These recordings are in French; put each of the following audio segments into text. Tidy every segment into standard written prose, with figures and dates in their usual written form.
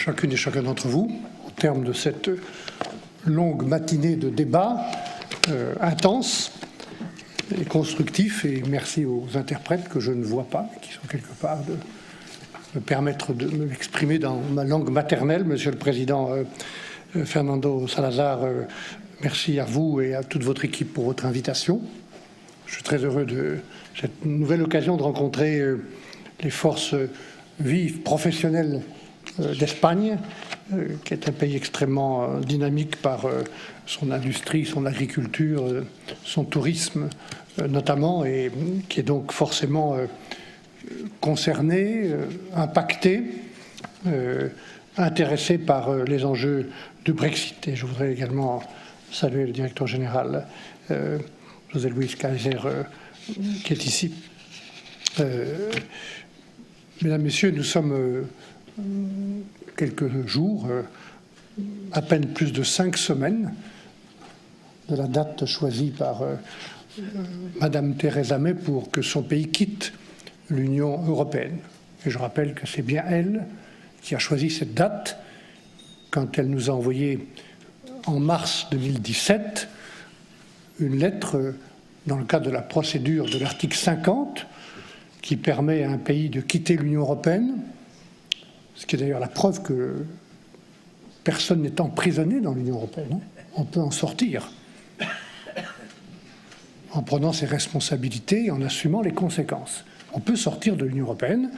chacune et chacun d'entre vous, au terme de cette longue matinée de débat intense et constructif, et merci aux interprètes que je ne vois pas, qui sont quelque part, de me permettre de m'exprimer dans ma langue maternelle. Monsieur le Président Fernando Salazar, merci à vous et à toute votre équipe pour votre invitation. Je suis très heureux de cette nouvelle occasion de rencontrer les forces vives, professionnelles d'Espagne, qui est un pays extrêmement dynamique par son industrie, son agriculture, son tourisme notamment, et qui est donc forcément concerné, impacté, intéressé par les enjeux du Brexit. Et je voudrais également saluer le directeur général José Luis Kaiser, qui est ici. Mesdames, Messieurs, nous sommes quelques jours, à peine plus de 5 semaines, de la date choisie par Madame Theresa May pour que son pays quitte l'Union européenne. Et je rappelle que c'est bien elle qui a choisi cette date quand elle nous a envoyé en mars 2017 une lettre dans le cadre de la procédure de l'article 50 qui permet à un pays de quitter l'Union européenne, ce qui est d'ailleurs la preuve que personne n'est emprisonné dans l'Union européenne. On peut en sortir en prenant ses responsabilités et en assumant les conséquences. On peut sortir de l'Union européenne.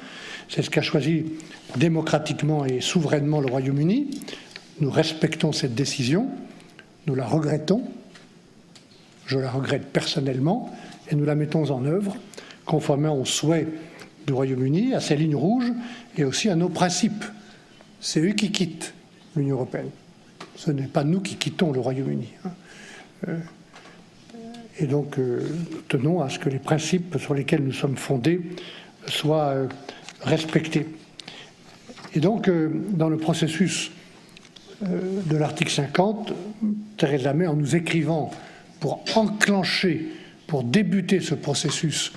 C'est ce qu'a choisi démocratiquement et souverainement le Royaume-Uni. Nous respectons cette décision, nous la regrettons, je la regrette personnellement, et nous la mettons en œuvre conformément aux souhaits du Royaume-Uni, à ses lignes rouges et aussi à nos principes. C'est eux qui quittent l'Union européenne. Ce n'est pas nous qui quittons le Royaume-Uni. Et donc, nous tenons à ce que les principes sur lesquels nous sommes fondés soient respectés. Et donc, dans le processus de l'article 50, Theresa May, en nous écrivant pour enclencher, pour débuter ce processus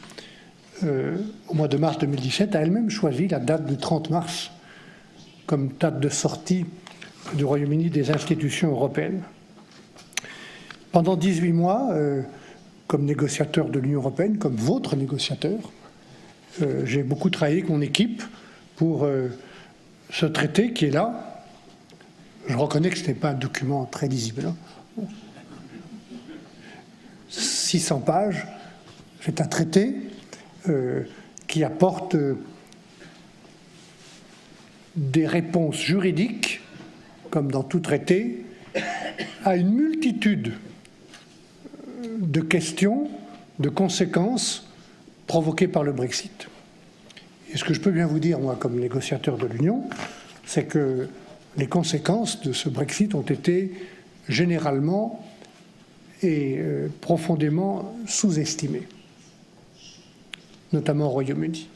au mois de mars 2017, a elle-même choisi la date du 30 mars comme date de sortie du Royaume-Uni des institutions européennes. Pendant 18 mois, comme négociateur de l'Union européenne, comme votre négociateur, j'ai beaucoup travaillé avec mon équipe pour ce traité qui est là. Je reconnais que ce n'est pas un document très lisible. 600 pages, c'est un traité qui apporte des réponses juridiques, comme dans tout traité, à une multitude de questions, de conséquences provoquées par le Brexit. Et ce que je peux bien vous dire, moi, comme négociateur de l'Union, c'est que les conséquences de ce Brexit ont été généralement et profondément sous-estimées, notamment au Royaume-Uni.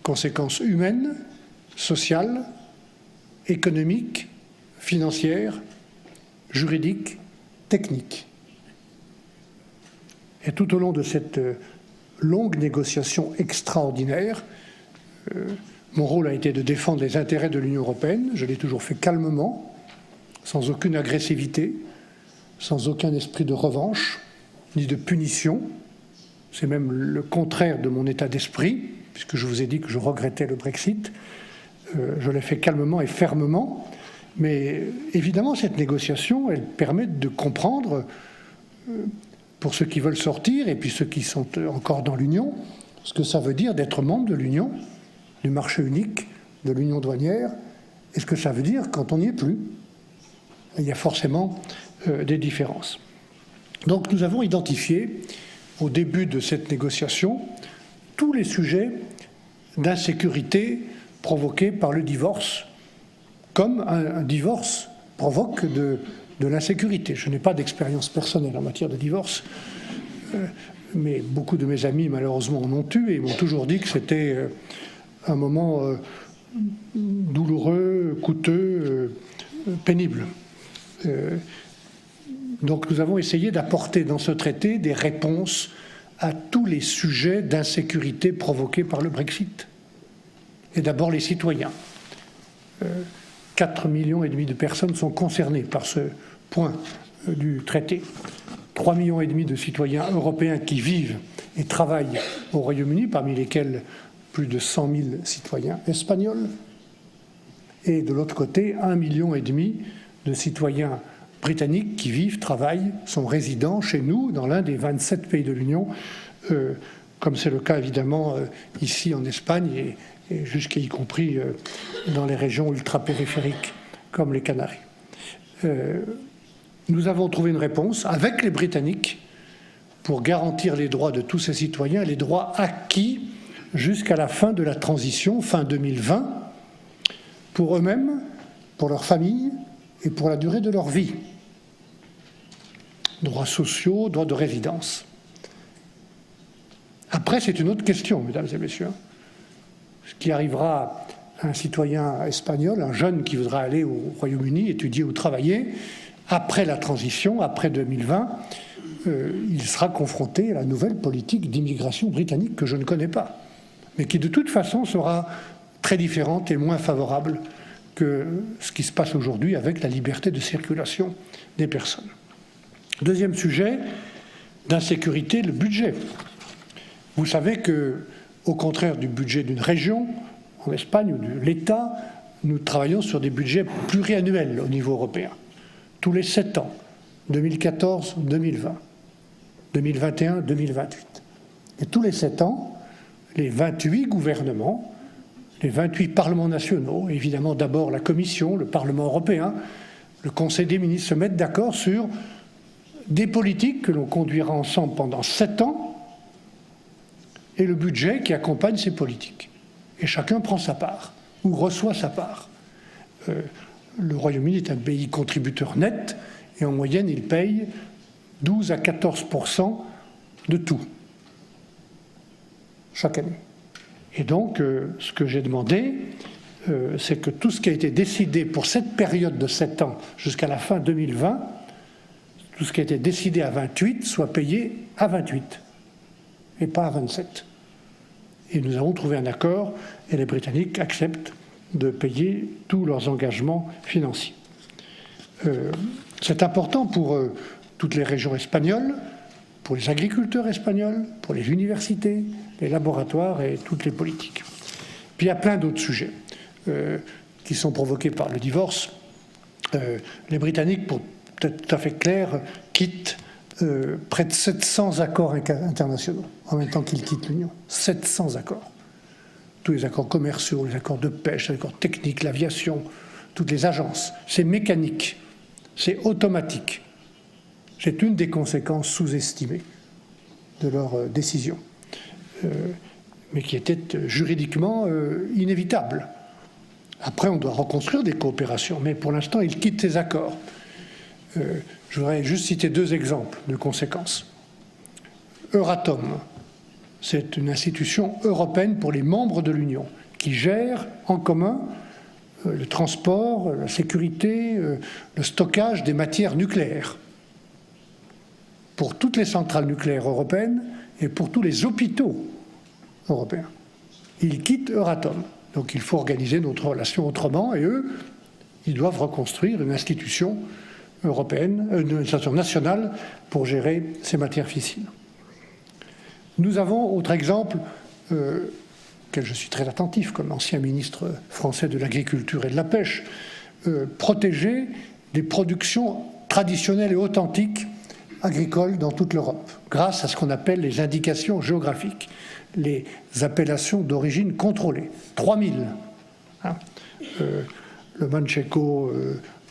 Conséquences humaines, sociales, économiques, financières, juridiques, techniques. Et tout au long de cette longue négociation extraordinaire, mon rôle a été de défendre les intérêts de l'Union européenne. Je l'ai toujours fait calmement, sans aucune agressivité, sans aucun esprit de revanche, ni de punition. C'est même le contraire de mon état d'esprit, puisque je vous ai dit que je regrettais le Brexit. Je l'ai fait calmement et fermement. Mais évidemment, cette négociation, elle permet de comprendre, pour ceux qui veulent sortir et puis ceux qui sont encore dans l'Union, ce que ça veut dire d'être membre de l'Union, du marché unique, de l'Union douanière, et ce que ça veut dire quand on n'y est plus. Il y a forcément des différences. Donc nous avons identifié, au début de cette négociation, tous les sujets d'insécurité provoqués par le divorce, comme un divorce provoque de l'insécurité. Je n'ai pas d'expérience personnelle en matière de divorce, mais beaucoup de mes amis, malheureusement, en ont eu et m'ont toujours dit que c'était un moment douloureux, coûteux, pénible. Donc nous avons essayé d'apporter dans ce traité des réponses à tous les sujets d'insécurité provoqués par le Brexit. Et d'abord les citoyens. 4,5 millions de personnes sont concernées par ce point du traité. 3,5 millions de citoyens européens qui vivent et travaillent au Royaume-Uni, parmi lesquels plus de 100 000 citoyens espagnols. Et de l'autre côté, 1,5 million de citoyens britanniques qui vivent, travaillent, sont résidents chez nous, dans l'un des 27 pays de l'Union, comme c'est le cas évidemment ici en Espagne et jusqu'à y compris dans les régions ultra-périphériques comme les Canaries. Nous avons trouvé une réponse avec les Britanniques pour garantir les droits de tous ces citoyens, les droits acquis jusqu'à la fin de la transition, fin 2020, pour eux-mêmes, pour leurs familles et pour la durée de leur vie. Droits sociaux, droits de résidence. Après, c'est une autre question, mesdames et messieurs. Ce qui arrivera à un citoyen espagnol, un jeune qui voudra aller au Royaume-Uni, étudier ou travailler, après la transition, après 2020, il sera confronté à la nouvelle politique d'immigration britannique que je ne connais pas, mais qui de toute façon sera très différente et moins favorable que ce qui se passe aujourd'hui avec la liberté de circulation des personnes. Deuxième sujet d'insécurité, le budget. Vous savez que, au contraire du budget d'une région, en Espagne ou de l'État, nous travaillons sur des budgets pluriannuels au niveau européen, tous les 7 ans, 2014-2020, 2021-2028. Et tous les 7 ans, les 28 gouvernements, les 28 parlements nationaux, évidemment d'abord la Commission, le Parlement européen, le Conseil des ministres se mettent d'accord sur des politiques que l'on conduira ensemble pendant 7 ans et le budget qui accompagne ces politiques. Et chacun prend sa part, ou reçoit sa part. Le Royaume-Uni est un pays contributeur net, et en moyenne, il paye 12 à 14% de tout, chaque année. Et donc, ce que j'ai demandé, c'est que tout ce qui a été décidé pour cette période de 7 ans jusqu'à la fin 2020, tout ce qui a été décidé à 28 soit payé à 28 et pas à 27. Et nous avons trouvé un accord et les Britanniques acceptent de payer tous leurs engagements financiers. C'est important pour toutes les régions espagnoles, pour les agriculteurs espagnols, pour les universités, les laboratoires et toutes les politiques. Puis il y a plein d'autres sujets qui sont provoqués par le divorce. Les Britanniques, pour être tout à fait clair, quittent près de 700 accords internationaux en même temps qu'ils quittent l'Union. 700 accords. Tous les accords commerciaux, les accords de pêche, les accords techniques, l'aviation, toutes les agences. C'est mécanique, c'est automatique. C'est une des conséquences sous-estimées de leur décision, mais qui était juridiquement inévitable. Après, on doit reconstruire des coopérations, mais pour l'instant, ils quittent ces accords. Je voudrais juste citer 2 exemples de conséquences. Euratom, c'est une institution européenne pour les membres de l'Union qui gère en commun le transport, la sécurité, le stockage des matières nucléaires pour toutes les centrales nucléaires européennes et pour tous les hôpitaux européens. Ils quittent Euratom, donc il faut organiser notre relation autrement et eux, ils doivent reconstruire une institution européenne, une institution nationale pour gérer ces matières fissiles. Nous avons, autre exemple, auquel je suis très attentif comme ancien ministre français de l'Agriculture et de la Pêche, protéger des productions traditionnelles et authentiques agricoles dans toute l'Europe, grâce à ce qu'on appelle les indications géographiques, les appellations d'origine contrôlée. 3000. Hein. Le Manchego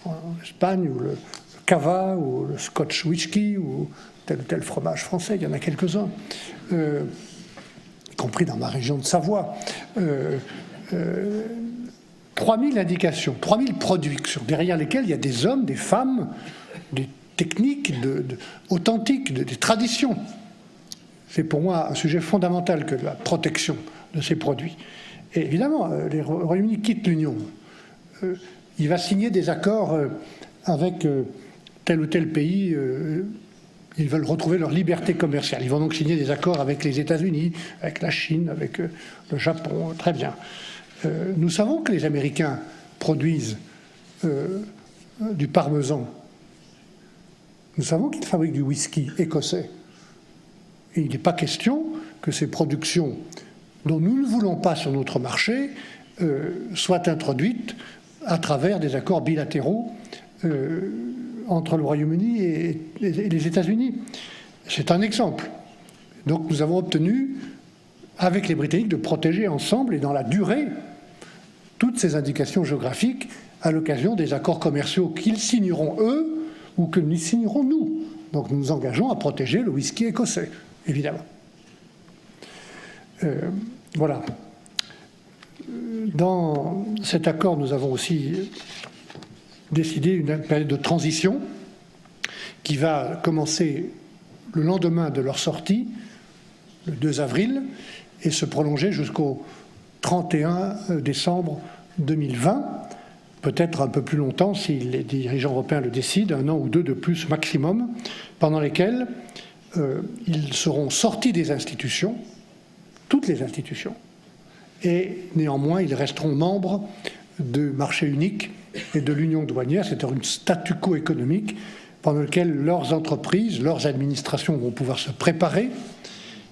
en Espagne, ou le Cava, ou le Scotch Whisky, ou tel fromage français, il y en a quelques-uns, y compris dans ma région de Savoie. 3000 indications, 3000 produits, derrière lesquels il y a des hommes, des femmes, des techniques authentiques, des traditions. C'est pour moi un sujet fondamental que la protection de ces produits. Et évidemment, le Royaume-Uni quitte l'Union. Il va signer des accords avec tel ou tel pays. Ils veulent retrouver leur liberté commerciale. Ils vont donc signer des accords avec les États-Unis, avec la Chine, avec le Japon. Très bien. Nous savons que les Américains produisent du parmesan. Nous savons qu'ils fabriquent du whisky écossais. Et il n'est pas question que ces productions dont nous ne voulons pas sur notre marché soient introduites à travers des accords bilatéraux entre le Royaume-Uni et les États-Unis. C'est un exemple. Donc nous avons obtenu, avec les Britanniques, de protéger ensemble et dans la durée toutes ces indications géographiques à l'occasion des accords commerciaux qu'ils signeront eux ou que nous signerons nous. Donc nous nous engageons à protéger le whisky écossais, évidemment. Voilà. Dans cet accord, nous avons aussi décidé une période de transition qui va commencer le lendemain de leur sortie, le 2 avril, et se prolonger jusqu'au 31 décembre 2020, peut-être un peu plus longtemps si les dirigeants européens le décident, 1 an ou 2 de plus maximum, pendant lesquels ils seront sortis des institutions, toutes les institutions, et néanmoins ils resteront membres du marché unique et de l'union douanière, c'est-à-dire un statu quo économique pendant lequel leurs entreprises, leurs administrations vont pouvoir se préparer.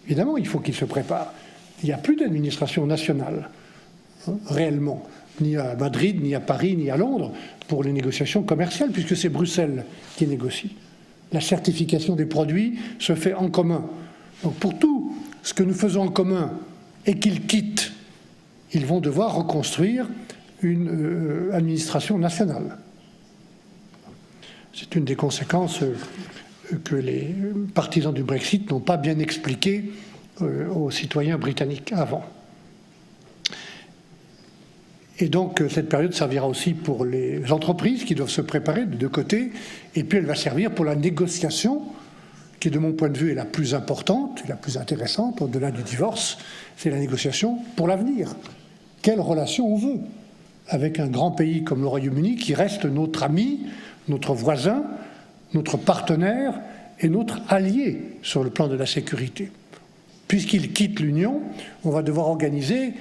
Évidemment, il faut qu'ils se préparent. Il n'y a plus d'administration nationale, réellement, ni à Madrid, ni à Paris, ni à Londres, pour les négociations commerciales, puisque c'est Bruxelles qui négocie. La certification des produits se fait en commun. Donc pour tout ce que nous faisons en commun et qu'ils quittent, ils vont devoir reconstruire une administration nationale. C'est une des conséquences que les partisans du Brexit n'ont pas bien expliquées aux citoyens britanniques avant. Et donc cette période servira aussi pour les entreprises qui doivent se préparer de deux côtés, et puis elle va servir pour la négociation, qui de mon point de vue est la plus importante, la plus intéressante, au-delà du divorce, c'est la négociation pour l'avenir. Quelle relation on veut avec un grand pays comme le Royaume-Uni qui reste notre ami, notre voisin, notre partenaire et notre allié sur le plan de la sécurité. Puisqu'il quitte l'Union, on va devoir organiser,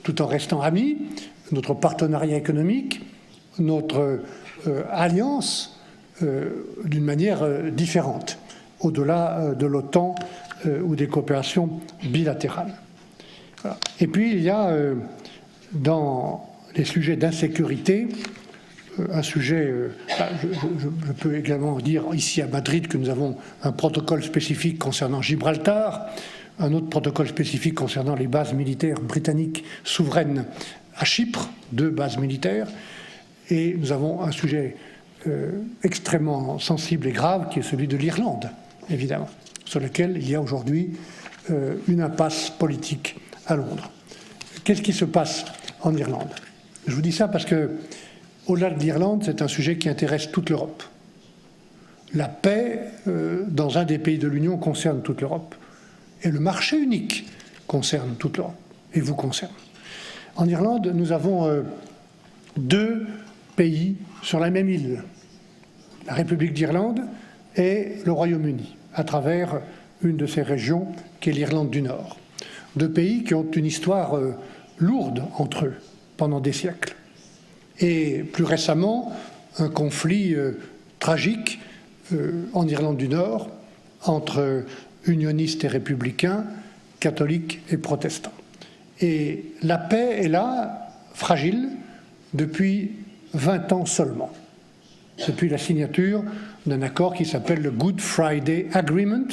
tout en restant amis, notre partenariat économique, notre alliance d'une manière différente, au-delà de l'OTAN ou des coopérations bilatérales. Voilà. Et puis il y a dans les sujets d'insécurité un sujet, je peux également dire ici à Madrid que nous avons un protocole spécifique concernant Gibraltar, un autre protocole spécifique concernant les bases militaires britanniques souveraines à Chypre, 2 bases militaires, et nous avons un sujet extrêmement sensible et grave qui est celui de l'Irlande, évidemment, sur lequel il y a aujourd'hui une impasse politique à Londres. Qu'est-ce qui se passe en Irlande? Je vous dis ça parce que au-delà de l'Irlande, c'est un sujet qui intéresse toute l'Europe. La paix dans un des pays de l'Union concerne toute l'Europe. Et le marché unique concerne toute l'Europe et vous concerne. En Irlande, nous avons 2 pays sur la même île. La République d'Irlande et le Royaume-Uni, à travers une de ces régions qui est l'Irlande du Nord. 2 pays qui ont une histoire lourde entre eux pendant des siècles. Et plus récemment, un conflit tragique en Irlande du Nord entre unionistes et républicains, catholiques et protestants. Et la paix est là, fragile, depuis 20 ans seulement, depuis la signature d'un accord qui s'appelle le Good Friday Agreement,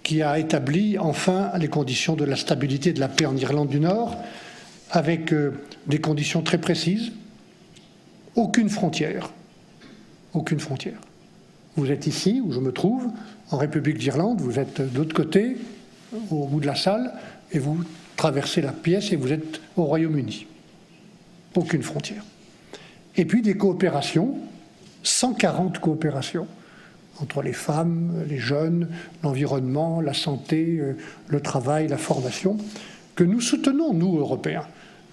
qui a établi enfin les conditions de la stabilité et de la paix en Irlande du Nord, avec des conditions très précises, aucune frontière. Aucune frontière. Vous êtes ici, où je me trouve, en République d'Irlande, vous êtes de l'autre côté, au bout de la salle, et vous traversez la pièce et vous êtes au Royaume-Uni. Aucune frontière. Et puis des coopérations, 140 coopérations, entre les femmes, les jeunes, l'environnement, la santé, le travail, la formation, que nous soutenons, nous, Européens,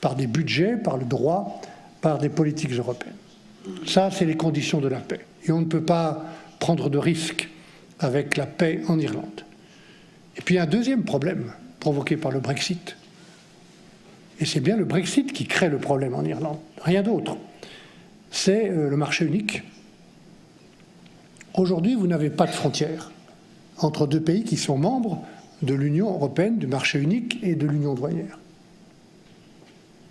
par des budgets, par le droit, par des politiques européennes. Ça, c'est les conditions de la paix. Et on ne peut pas prendre de risques avec la paix en Irlande. Et puis un deuxième problème provoqué par le Brexit. Et c'est bien le Brexit qui crée le problème en Irlande, rien d'autre. c'est le marché unique. Aujourd'hui, vous n'avez pas de frontière entre deux pays qui sont membres de l'Union européenne, du marché unique et de l'Union douanière.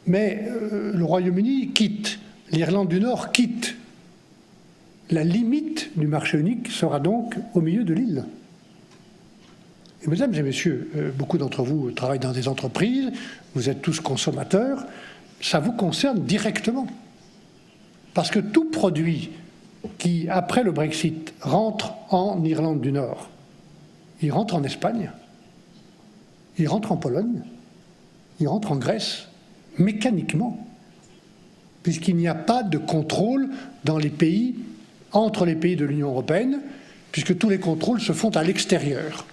Mais le Royaume-Uni quitte, l'Irlande du Nord quitte. La limite du marché unique sera donc au milieu de l'île. Et mesdames et messieurs, beaucoup d'entre vous travaillent dans des entreprises, vous êtes tous consommateurs, ça vous concerne directement. Parce que tout produit qui, après le Brexit, rentre en Irlande du Nord, il rentre en Espagne, il rentre en Pologne, il rentre en Grèce, mécaniquement, puisqu'il n'y a pas de contrôle dans les pays, entre les pays de l'Union européenne, puisque tous les contrôles se font à l'extérieur,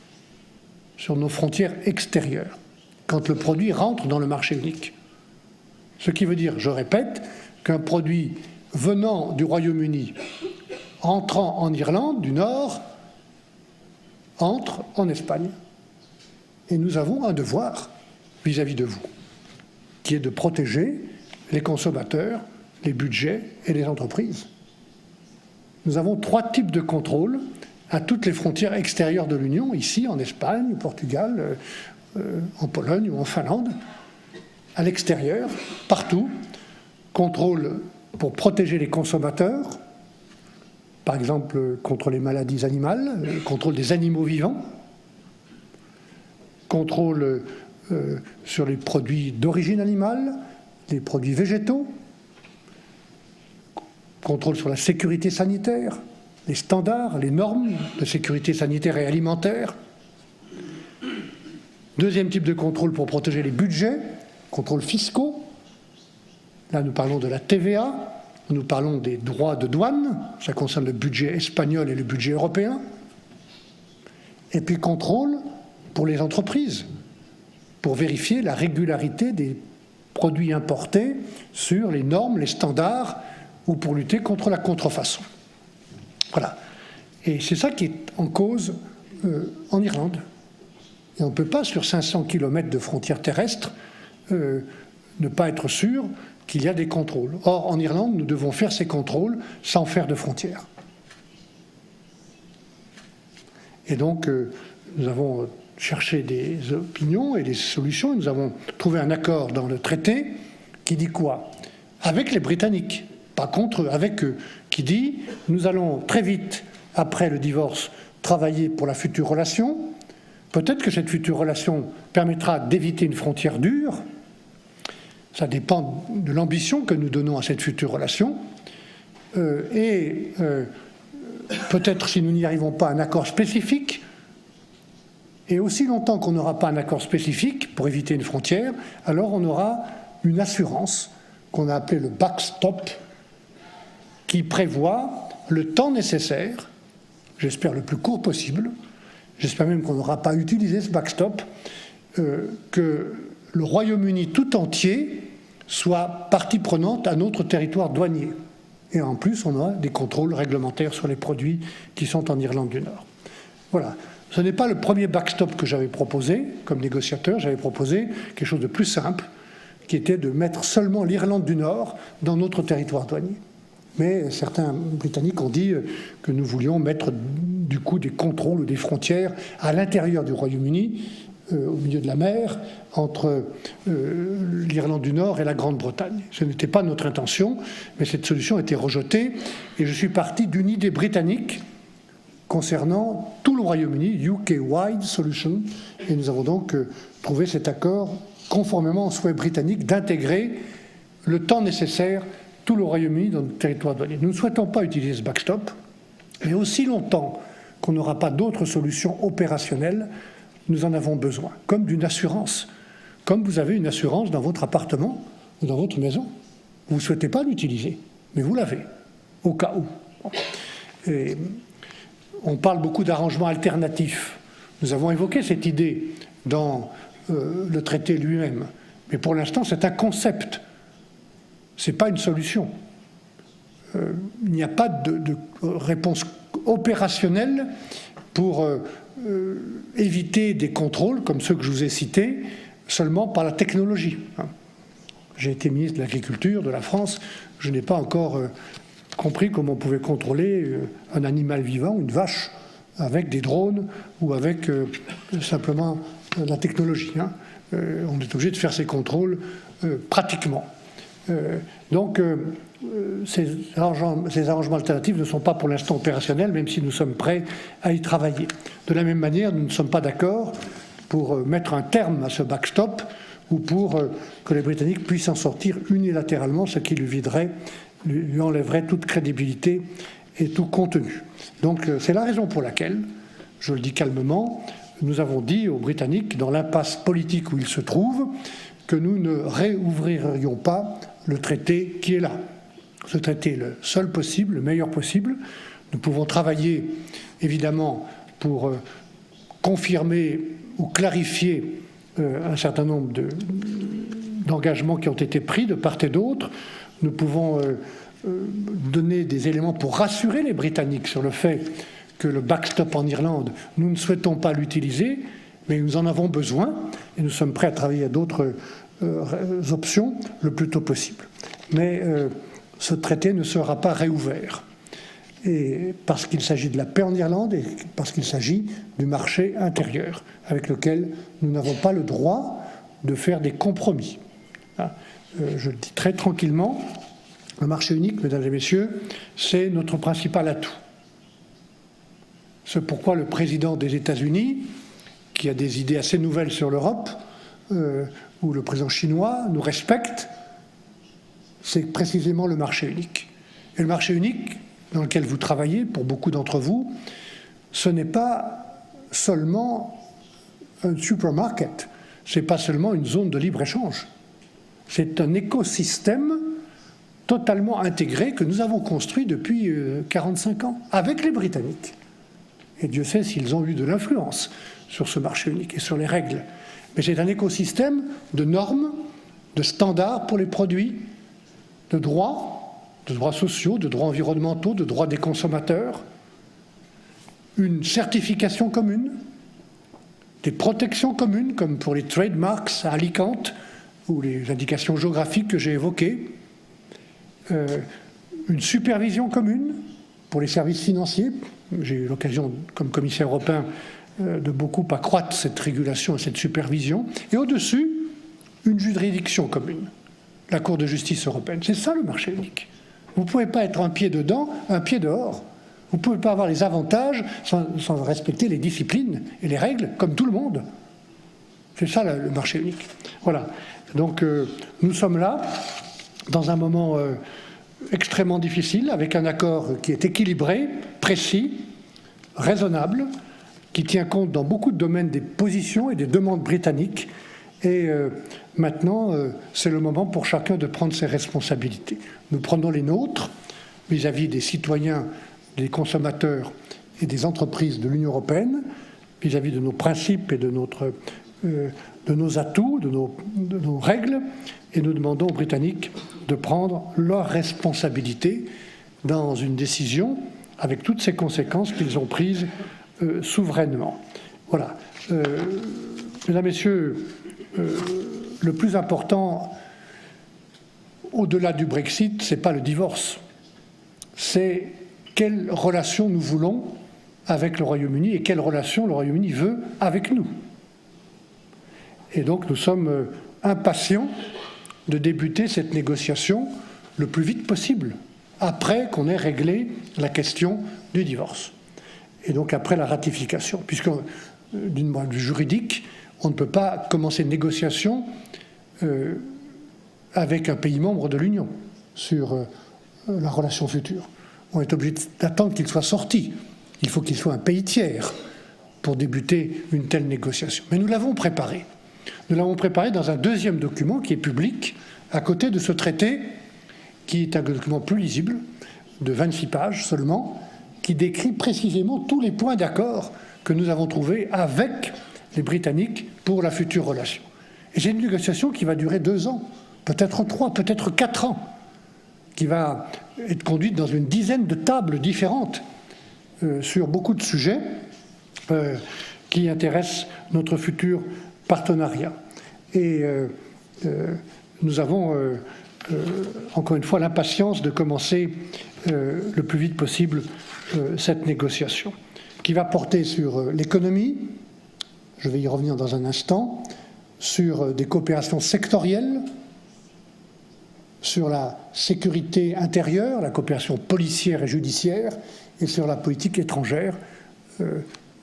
sur nos frontières extérieures, quand le produit rentre dans le marché unique. Ce qui veut dire, je répète, qu'un produit venant du Royaume-Uni, entrant en Irlande du Nord, entre en Espagne. Et nous avons un devoir vis-à-vis de vous, qui est de protéger les consommateurs, les budgets et les entreprises. Nous avons 3 types de contrôles à toutes les frontières extérieures de l'Union, ici en Espagne, au Portugal, en Pologne ou en Finlande, à l'extérieur, partout. Contrôle pour protéger les consommateurs, par exemple contre les maladies animales, contrôle des animaux vivants, contrôle sur les produits d'origine animale, les produits végétaux, contrôle sur la sécurité sanitaire, les standards, les normes de sécurité sanitaire et alimentaire. Deuxième type de contrôle pour protéger les budgets, contrôles fiscaux. Là, nous parlons de la TVA, nous parlons des droits de douane, ça concerne le budget espagnol et le budget européen. Et puis contrôle pour les entreprises, pour vérifier la régularité des produits importés sur les normes, les standards, ou pour lutter contre la contrefaçon. Voilà. Et c'est ça qui est en cause en Irlande. Et on ne peut pas, sur 500 km de frontières terrestres, ne pas être sûr qu'il y a des contrôles. Or, en Irlande, nous devons faire ces contrôles sans faire de frontières. Et donc, nous avons cherché des opinions et des solutions. Nous avons trouvé un accord dans le traité qui dit quoi? Avec les Britanniques, pas contre eux, avec eux, qui dit « Nous allons très vite, après le divorce, travailler pour la future relation. Peut-être que cette future relation permettra d'éviter une frontière dure. Ça dépend de l'ambition que nous donnons à cette future relation. Peut-être, si nous n'y arrivons pas, un accord spécifique. Et aussi longtemps qu'on n'aura pas un accord spécifique pour éviter une frontière, alors on aura une assurance qu'on a appelée le backstop, qui prévoit le temps nécessaire, j'espère le plus court possible, j'espère même qu'on n'aura pas utilisé ce backstop, que le Royaume-Uni tout entier soit partie prenante à notre territoire douanier. Et en plus, on a des contrôles réglementaires sur les produits qui sont en Irlande du Nord. Voilà. Ce n'est pas le premier backstop que j'avais proposé comme négociateur, j'avais proposé quelque chose de plus simple, qui était de mettre seulement l'Irlande du Nord dans notre territoire douanier. Mais certains Britanniques ont dit que nous voulions mettre du coup des contrôles ou des frontières à l'intérieur du Royaume-Uni, au milieu de la mer, entre l'Irlande du Nord et la Grande-Bretagne. Ce n'était pas notre intention, mais cette solution a été rejetée, et je suis parti d'une idée britannique concernant tout le Royaume-Uni, UK-wide solution, et nous avons donc trouvé cet accord conformément au souhait britannique d'intégrer le temps nécessaire tout le Royaume-Uni dans le territoire douanier. Nous ne souhaitons pas utiliser ce backstop, mais aussi longtemps qu'on n'aura pas d'autres solutions opérationnelles, nous en avons besoin, comme d'une assurance, comme vous avez une assurance dans votre appartement ou dans votre maison. Vous ne souhaitez pas l'utiliser, mais vous l'avez, au cas où. Et on parle beaucoup d'arrangements alternatifs. Nous avons évoqué cette idée dans le traité lui-même, mais pour l'instant c'est un concept, ce n'est pas une solution. Il n'y a pas de réponse opérationnelle pour éviter des contrôles comme ceux que je vous ai cités seulement par la technologie. j'ai été ministre de l'Agriculture de la France, je n'ai pas encore compris comment on pouvait contrôler un animal vivant, une vache, avec des drones ou avec simplement la technologie. On est obligé de faire ces contrôles pratiquement. Donc, ces arrangements alternatifs ne sont pas pour l'instant opérationnels, même si nous sommes prêts à y travailler. De la même manière, nous ne sommes pas d'accord pour mettre un terme à ce backstop ou pour que les Britanniques puissent en sortir unilatéralement, ce qui lui enlèverait toute crédibilité et tout contenu. Donc c'est la raison pour laquelle, je le dis calmement, nous avons dit aux Britanniques, dans l'impasse politique où ils se trouvent, que nous ne réouvririons pas le traité qui est là. Ce traité est le seul possible, le meilleur possible. Nous pouvons travailler, évidemment, pour confirmer ou clarifier un certain nombre d'engagements qui ont été pris de part et d'autre. Nous pouvons donner des éléments pour rassurer les Britanniques sur le fait que le backstop en Irlande, nous ne souhaitons pas l'utiliser, mais nous en avons besoin et nous sommes prêts à travailler à d'autres options le plus tôt possible. Mais ce traité ne sera pas réouvert. Et parce qu'il s'agit de la paix en Irlande et parce qu'il s'agit du marché intérieur avec lequel nous n'avons pas le droit de faire des compromis. Je le dis très tranquillement, le marché unique, mesdames et messieurs, c'est notre principal atout. C'est pourquoi le président des États-Unis, qui a des idées assez nouvelles sur l'Europe, ou le président chinois nous respecte, c'est précisément le marché unique. Et le marché unique, dans lequel vous travaillez, pour beaucoup d'entre vous, ce n'est pas seulement un supermarket, ce n'est pas seulement une zone de libre-échange. C'est un écosystème totalement intégré que nous avons construit depuis 45 ans, avec les Britanniques. Et Dieu sait s'ils ont eu de l'influence sur ce marché unique et sur les règles. Mais c'est un écosystème de normes, de standards pour les produits, de droits sociaux, de droits environnementaux, de droits des consommateurs, une certification commune, des protections communes, comme pour les trademarks à Alicante, ou les indications géographiques que j'ai évoquées, une supervision commune pour les services financiers. J'ai eu l'occasion, comme commissaire européen, de beaucoup accroître cette régulation et cette supervision. Et au-dessus, une juridiction commune, la Cour de justice européenne. C'est ça le marché unique. Vous ne pouvez pas être un pied dedans, un pied dehors. Vous ne pouvez pas avoir les avantages sans respecter les disciplines et les règles, comme tout le monde. C'est ça le marché unique. Voilà. Donc nous sommes là, dans un moment extrêmement difficile, avec un accord qui est équilibré, précis, raisonnable, qui tient compte dans beaucoup de domaines des positions et des demandes britanniques. Et maintenant, c'est le moment pour chacun de prendre ses responsabilités. Nous prenons les nôtres vis-à-vis des citoyens, des consommateurs et des entreprises de l'Union européenne, vis-à-vis de nos principes et de nos atouts, de nos règles, et nous demandons aux Britanniques de prendre leurs responsabilités dans une décision avec toutes ces conséquences qu'ils ont prises souverainement. Voilà. Mesdames, Messieurs, le plus important, au-delà du Brexit, ce n'est pas le divorce, c'est quelle relation nous voulons avec le Royaume-Uni et quelle relation le Royaume-Uni veut avec nous. Et donc nous sommes impatients de débuter cette négociation le plus vite possible, après qu'on ait réglé la question du divorce. Et donc après la ratification, puisque d'une point de vue juridique, on ne peut pas commencer une négociation avec un pays membre de l'Union sur la relation future. On est obligé d'attendre qu'il soit sorti. Il faut qu'il soit un pays tiers pour débuter une telle négociation. Mais nous l'avons préparé. Nous l'avons préparé dans un deuxième document qui est public, à côté de ce traité, qui est un document plus lisible, de 26 pages seulement, qui décrit précisément tous les points d'accord que nous avons trouvés avec les Britanniques pour la future relation. Et c'est une négociation qui va durer 2 ans, peut-être 3, peut-être 4 ans, qui va être conduite dans une dizaine de tables différentes sur beaucoup de sujets qui intéressent notre futur partenariat. Et nous avons encore une fois l'impatience de commencer le plus vite possible cette négociation, qui va porter sur l'économie, je vais y revenir dans un instant, sur des coopérations sectorielles, sur la sécurité intérieure, la coopération policière et judiciaire, et sur la politique étrangère,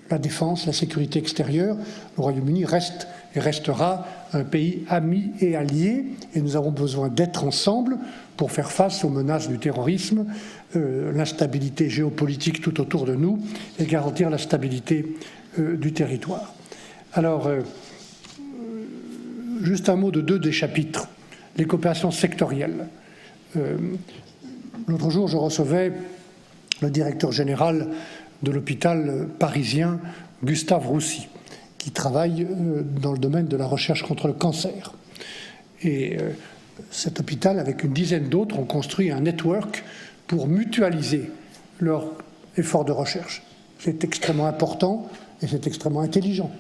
la défense, la sécurité extérieure. Le Royaume-Uni reste et restera un pays ami et allié, et nous avons besoin d'être ensemble pour faire face aux menaces du terrorisme, l'instabilité géopolitique tout autour de nous, et garantir la stabilité du territoire. Alors, juste un mot de deux des chapitres. Les coopérations sectorielles. L'autre jour, je recevais le directeur général de l'hôpital parisien, Gustave Roussy, qui travaille dans le domaine de la recherche contre le cancer. Et cet hôpital, avec une dizaine d'autres, ont construit un network pour mutualiser leurs efforts de recherche. C'est extrêmement important et c'est extrêmement intelligent.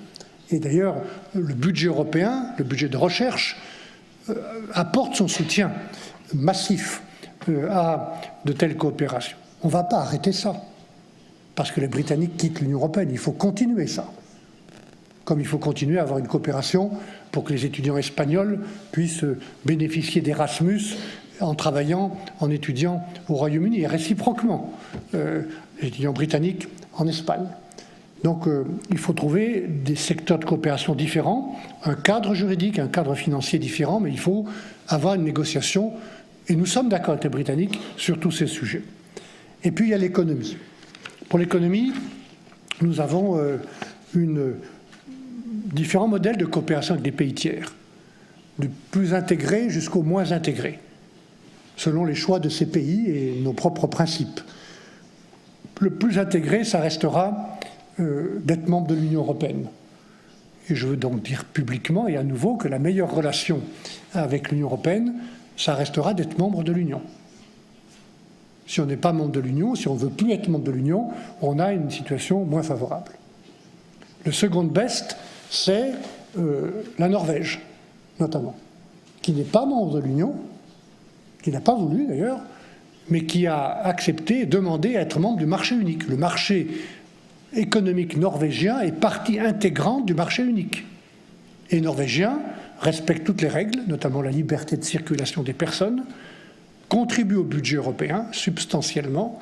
Et d'ailleurs, le budget européen, le budget de recherche, apporte son soutien massif à de telles coopérations. On ne va pas arrêter ça, parce que les Britanniques quittent l'Union européenne. Il faut continuer ça. Comme il faut continuer à avoir une coopération pour que les étudiants espagnols puissent bénéficier d'Erasmus en travaillant, en étudiant au Royaume-Uni, et réciproquement, les étudiants britanniques en Espagne. Donc il faut trouver des secteurs de coopération différents, un cadre juridique, un cadre financier différent, mais il faut avoir une négociation, et nous sommes d'accord avec les Britanniques sur tous ces sujets. Et puis il y a l'économie. Pour l'économie, nous avons différents modèles de coopération avec des pays tiers, du plus intégré jusqu'au moins intégré, selon les choix de ces pays et nos propres principes. Le plus intégré, ça restera d'être membre de l'Union européenne. Et je veux donc dire publiquement et à nouveau que la meilleure relation avec l'Union européenne, ça restera d'être membre de l'Union. Si on n'est pas membre de l'Union, si on ne veut plus être membre de l'Union, on a une situation moins favorable. Le second best, c'est la Norvège, notamment, qui n'est pas membre de l'Union, qui n'a pas voulu d'ailleurs, mais qui a accepté et demandé à être membre du marché unique. Le marché économique norvégien est partie intégrante du marché unique. Et les Norvégiens respectent toutes les règles, notamment la liberté de circulation des personnes, contribuent au budget européen substantiellement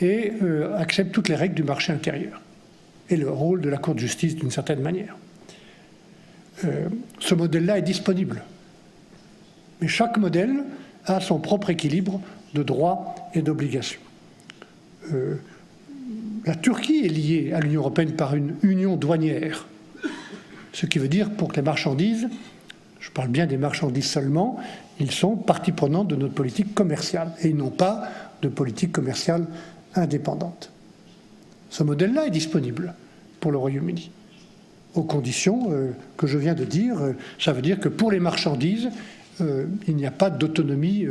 et acceptent toutes les règles du marché intérieur et le rôle de la Cour de justice d'une certaine manière. Ce modèle-là est disponible. Mais chaque modèle a son propre équilibre de droits et d'obligations. La Turquie est liée à l'Union européenne par une union douanière, ce qui veut dire pour que les marchandises, je parle bien des marchandises seulement, ils sont partie prenante de notre politique commerciale et ils n'ont pas de politique commerciale indépendante. Ce modèle-là est disponible pour le Royaume-Uni, aux conditions que je viens de dire. Ça veut dire que pour les marchandises, il n'y a pas d'autonomie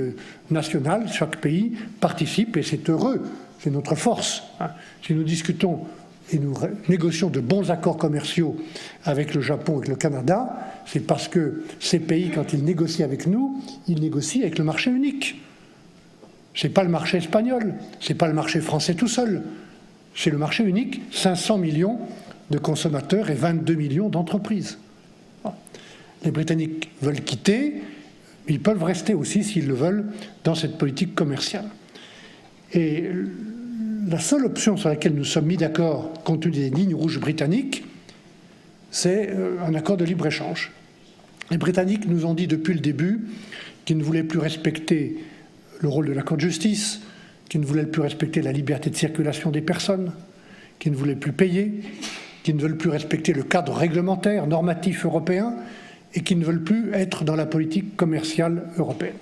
nationale, chaque pays participe et c'est heureux. C'est notre force. Si nous discutons et nous négocions de bons accords commerciaux avec le Japon et le Canada, c'est parce que ces pays, quand ils négocient avec nous, ils négocient avec le marché unique. Ce n'est pas le marché espagnol, ce n'est pas le marché français tout seul. C'est le marché unique, 500 millions de consommateurs et 22 millions d'entreprises. Les Britanniques veulent quitter, ils peuvent rester aussi, s'ils le veulent, dans cette politique commerciale. Et la seule option sur laquelle nous sommes mis d'accord, compte tenu des lignes rouges britanniques, c'est un accord de libre-échange. Les Britanniques nous ont dit depuis le début qu'ils ne voulaient plus respecter le rôle de la Cour de justice, qu'ils ne voulaient plus respecter la liberté de circulation des personnes, qu'ils ne voulaient plus payer, qu'ils ne veulent plus respecter le cadre réglementaire, normatif européen, et qu'ils ne veulent plus être dans la politique commerciale européenne.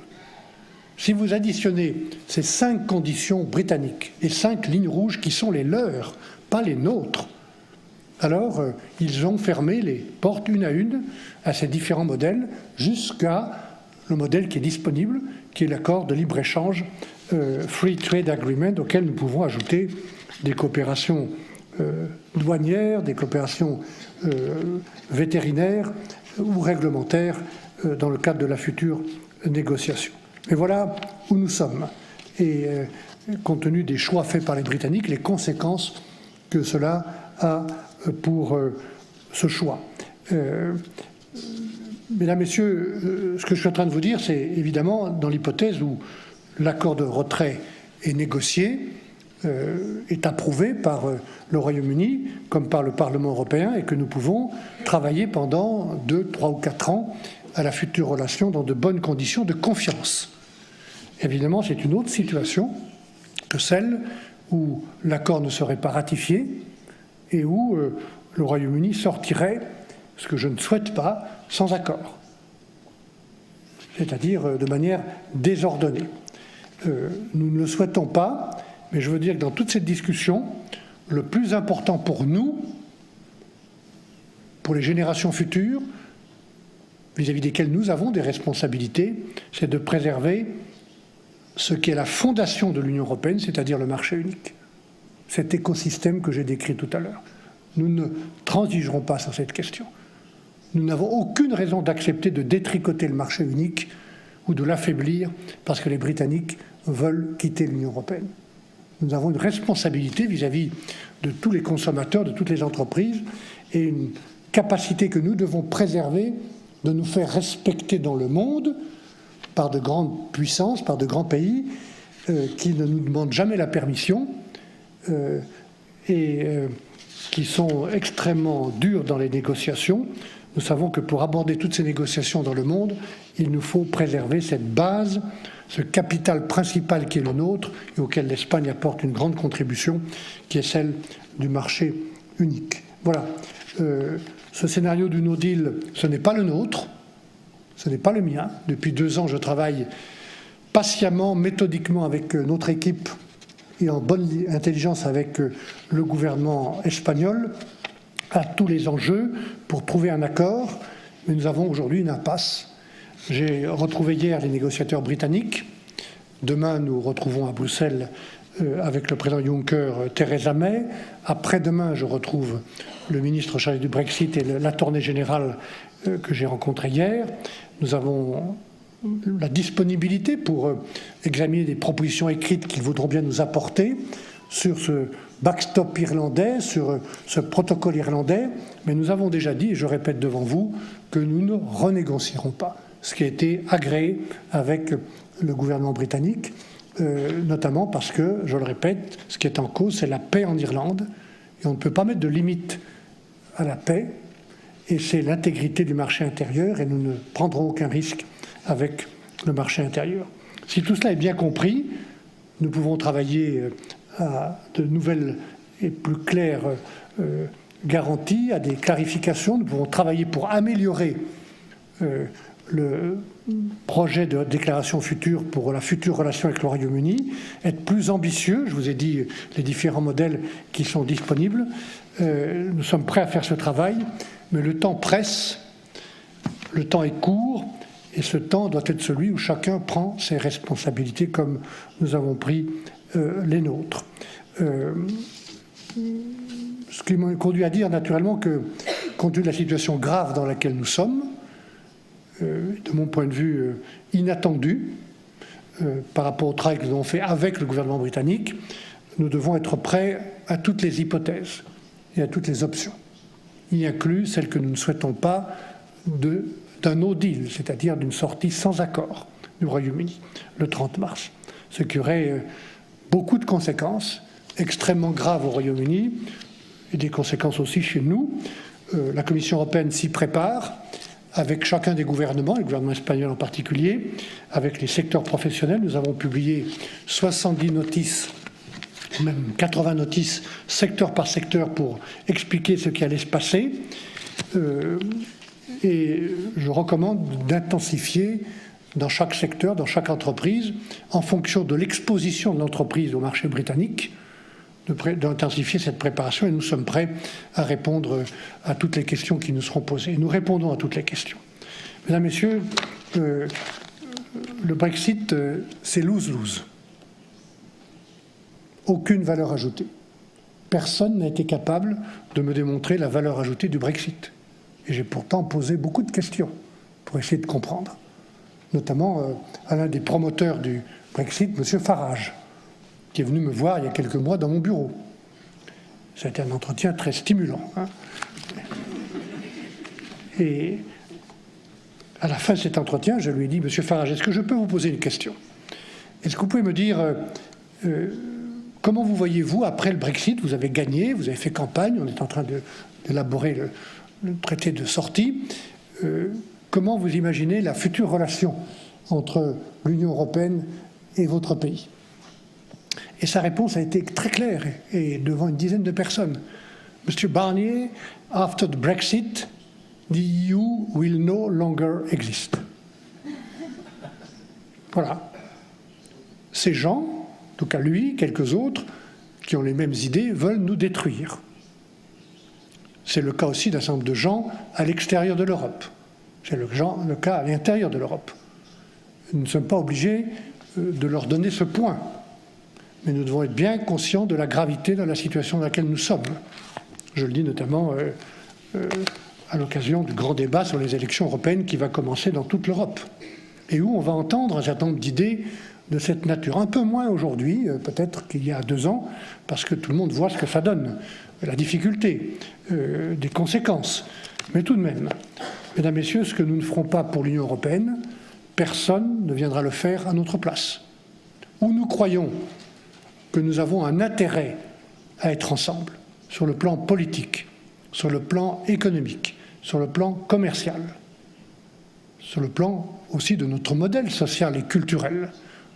Si vous additionnez ces 5 conditions britanniques, les 5 lignes rouges qui sont les leurs, pas les nôtres, alors ils ont fermé les portes une à une à ces différents modèles jusqu'à le modèle qui est disponible, qui est l'accord de libre-échange Free Trade Agreement, auquel nous pouvons ajouter des coopérations douanières, des coopérations vétérinaires ou réglementaires dans le cadre de la future négociations. Mais voilà où nous sommes. Et compte tenu des choix faits par les Britanniques, les conséquences que cela a pour ce choix. Mesdames, Messieurs, ce que je suis en train de vous dire, c'est évidemment dans l'hypothèse où l'accord de retrait est négocié, est approuvé par le Royaume-Uni comme par le Parlement européen et que nous pouvons travailler pendant 2, 3 ou 4 ans à la future relation dans de bonnes conditions de confiance. Évidemment, c'est une autre situation que celle où l'accord ne serait pas ratifié et où le Royaume-Uni sortirait, ce que je ne souhaite pas, sans accord, c'est-à-dire de manière désordonnée. Nous ne le souhaitons pas, mais je veux dire que dans toute cette discussion, le plus important pour nous, pour les générations futures, vis-à-vis desquelles nous avons des responsabilités, c'est de préserver ce qui est la fondation de l'Union européenne, c'est-à-dire le marché unique, cet écosystème que j'ai décrit tout à l'heure. Nous ne transigerons pas sur cette question. Nous n'avons aucune raison d'accepter de détricoter le marché unique ou de l'affaiblir parce que les Britanniques veulent quitter l'Union européenne. Nous avons une responsabilité vis-à-vis de tous les consommateurs, de toutes les entreprises et une capacité que nous devons préserver de nous faire respecter dans le monde par de grandes puissances, par de grands pays qui ne nous demandent jamais la permission qui sont extrêmement durs dans les négociations. Nous savons que pour aborder toutes ces négociations dans le monde, il nous faut préserver cette base, ce capital principal qui est le nôtre et auquel l'Espagne apporte une grande contribution, qui est celle du marché unique. Voilà. Ce scénario du no deal, ce n'est pas le nôtre, ce n'est pas le mien. Depuis 2 ans, je travaille patiemment, méthodiquement avec notre équipe et en bonne intelligence avec le gouvernement espagnol à tous les enjeux pour trouver un accord. Mais nous avons aujourd'hui une impasse. J'ai retrouvé hier les négociateurs britanniques. Demain, nous retrouvons à Bruxelles avec le président Juncker Theresa May. Après-demain, je retrouve le ministre chargé du Brexit et l'attorney général que j'ai rencontré hier. Nous avons la disponibilité pour examiner des propositions écrites qu'ils voudront bien nous apporter sur ce backstop irlandais, sur ce protocole irlandais, mais nous avons déjà dit, et je répète devant vous, que nous ne renégocierons pas ce qui a été agréé avec le gouvernement britannique, notamment parce que, je le répète, ce qui est en cause, c'est la paix en Irlande, et on ne peut pas mettre de limite à la paix, et c'est l'intégrité du marché intérieur, et nous ne prendrons aucun risque avec le marché intérieur. Si tout cela est bien compris, nous pouvons travailler à de nouvelles et plus claires garanties, à des clarifications. Nous pouvons travailler pour améliorer le projet de déclaration future pour la future relation avec le Royaume-Uni, être plus ambitieux. Je vous ai dit les différents modèles qui sont disponibles. Nous sommes prêts à faire ce travail, mais le temps presse, le temps est court, et ce temps doit être celui où chacun prend ses responsabilités comme nous avons pris les nôtres. Ce qui m'a conduit à dire naturellement que, compte tenu de la situation grave dans laquelle nous sommes, de mon point de vue inattendu, par rapport au travail que nous avons fait avec le gouvernement britannique, nous devons être prêts à toutes les hypothèses et à toutes les options, y inclus celles que nous ne souhaitons pas d'un no deal, c'est-à-dire d'une sortie sans accord du Royaume-Uni le 30 mars, ce qui aurait beaucoup de conséquences extrêmement graves au Royaume-Uni et des conséquences aussi chez nous. La Commission européenne s'y prépare avec chacun des gouvernements, le gouvernement espagnol en particulier, avec les secteurs professionnels. Nous avons publié 70 notices, même 80 notices, secteur par secteur, pour expliquer ce qui allait se passer. Et je recommande d'intensifier dans chaque secteur, dans chaque entreprise, en fonction de l'exposition de l'entreprise au marché britannique, d'intensifier cette préparation, et nous sommes prêts à répondre à toutes les questions qui nous seront posées. Nous répondons à toutes les questions. Mesdames, Messieurs, le Brexit, c'est lose-lose. Aucune valeur ajoutée. Personne n'a été capable de me démontrer la valeur ajoutée du Brexit. Et j'ai pourtant posé beaucoup de questions pour essayer de comprendre. notamment à l'un des promoteurs du Brexit, M. Farage, qui est venu me voir il y a quelques mois dans mon bureau. Ça a été un entretien très stimulant. Et à la fin de cet entretien, je lui ai dit, M. Farage, est-ce que je peux vous poser une question? Est-ce que vous pouvez me dire comment vous voyez-vous après le Brexit? Vous avez gagné, vous avez fait campagne, on est en train d'élaborer le traité de sortie. Comment vous imaginez la future relation entre l'Union européenne et votre pays? Et sa réponse a été très claire et devant une dizaine de personnes. Monsieur Barnier, after the Brexit, the EU will no longer exist. Voilà. Ces gens, en tout cas lui, quelques autres, qui ont les mêmes idées, veulent nous détruire. C'est le cas aussi d'un certain nombre de gens à l'extérieur de l'Europe. C'est le cas à l'intérieur de l'Europe. Nous ne sommes pas obligés de leur donner ce point. Mais nous devons être bien conscients de la gravité de la situation dans laquelle nous sommes. Je le dis notamment à l'occasion du grand débat sur les élections européennes qui va commencer dans toute l'Europe, et où on va entendre un certain nombre d'idées de cette nature. Un peu moins aujourd'hui, peut-être qu'il y a 2 ans, parce que tout le monde voit ce que ça donne, la difficulté, des conséquences. Mais tout de même, mesdames, messieurs, ce que nous ne ferons pas pour l'Union européenne, personne ne viendra le faire à notre place. Où nous croyons que nous avons un intérêt à être ensemble, sur le plan politique, sur le plan économique, sur le plan commercial, sur le plan aussi de notre modèle social et culturel,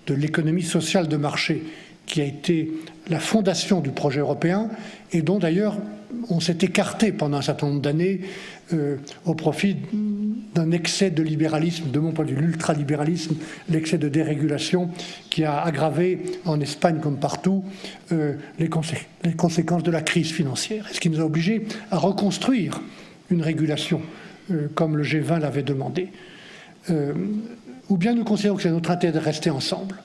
de l'économie sociale de marché, qui a été la fondation du projet européen et dont d'ailleurs on s'est écarté pendant un certain nombre d'années au profit d'un excès de libéralisme, de mon point de vue, l'ultralibéralisme, l'excès de dérégulation qui a aggravé en Espagne comme partout les conséquences de la crise financière, et ce qui nous a obligés à reconstruire une régulation comme le G20 l'avait demandé. Ou bien nous considérons que c'est notre intérêt de rester ensemble.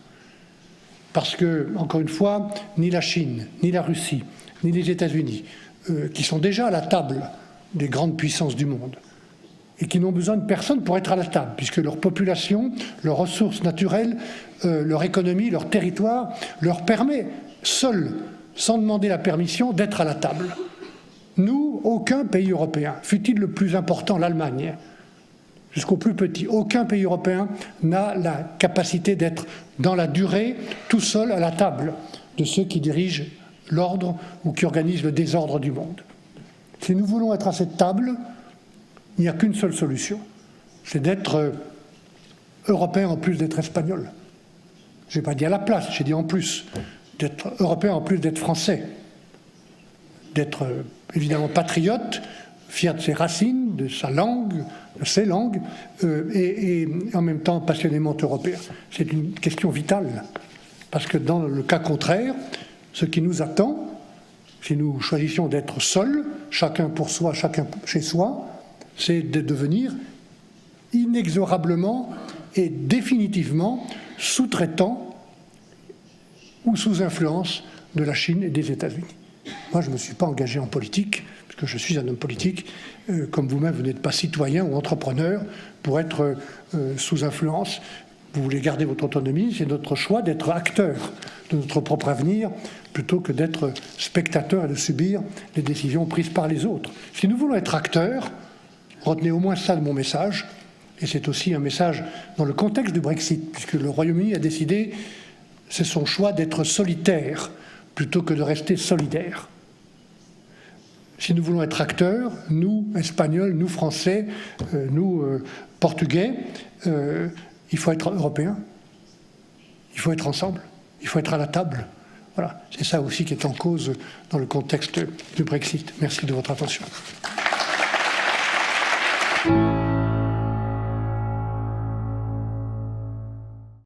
Parce que, encore une fois, ni la Chine, ni la Russie, ni les États-Unis, qui sont déjà à la table des grandes puissances du monde, et qui n'ont besoin de personne pour être à la table, puisque leur population, leurs ressources naturelles, leur économie, leur territoire, leur permet, seuls, sans demander la permission, d'être à la table. Nous, aucun pays européen, fût-il le plus important, l'Allemagne, jusqu'au plus petit, aucun pays européen n'a la capacité d'être dans la durée, tout seul à la table de ceux qui dirigent l'ordre ou qui organisent le désordre du monde. Si nous voulons être à cette table, il n'y a qu'une seule solution, c'est d'être européen en plus d'être espagnol. Je n'ai pas dit à la place, j'ai dit en plus, d'être européen en plus d'être français, d'être évidemment patriote, fier de ses racines, de sa langue, de ses langues, et en même temps passionnément européen. C'est une question vitale, parce que dans le cas contraire, ce qui nous attend, si nous choisissions d'être seuls, chacun pour soi, chacun chez soi, c'est de devenir inexorablement et définitivement sous-traitant ou sous influence de la Chine et des États-Unis. Moi, je ne me suis pas engagé en politique, puisque je suis un homme politique, comme vous-même, vous n'êtes pas citoyen ou entrepreneur pour être sous influence. Vous voulez garder votre autonomie, c'est notre choix d'être acteur de notre propre avenir, plutôt que d'être spectateur et de subir les décisions prises par les autres. Si nous voulons être acteurs, retenez au moins ça de mon message, et c'est aussi un message dans le contexte du Brexit, puisque le Royaume-Uni a décidé, c'est son choix d'être solitaire, plutôt que de rester solidaire. Si nous voulons être acteurs, nous, Espagnols, nous, Français, nous, Portugais, il faut être européens, il faut être ensemble, il faut être à la table. Voilà, c'est ça aussi qui est en cause dans le contexte du Brexit. Merci de votre attention.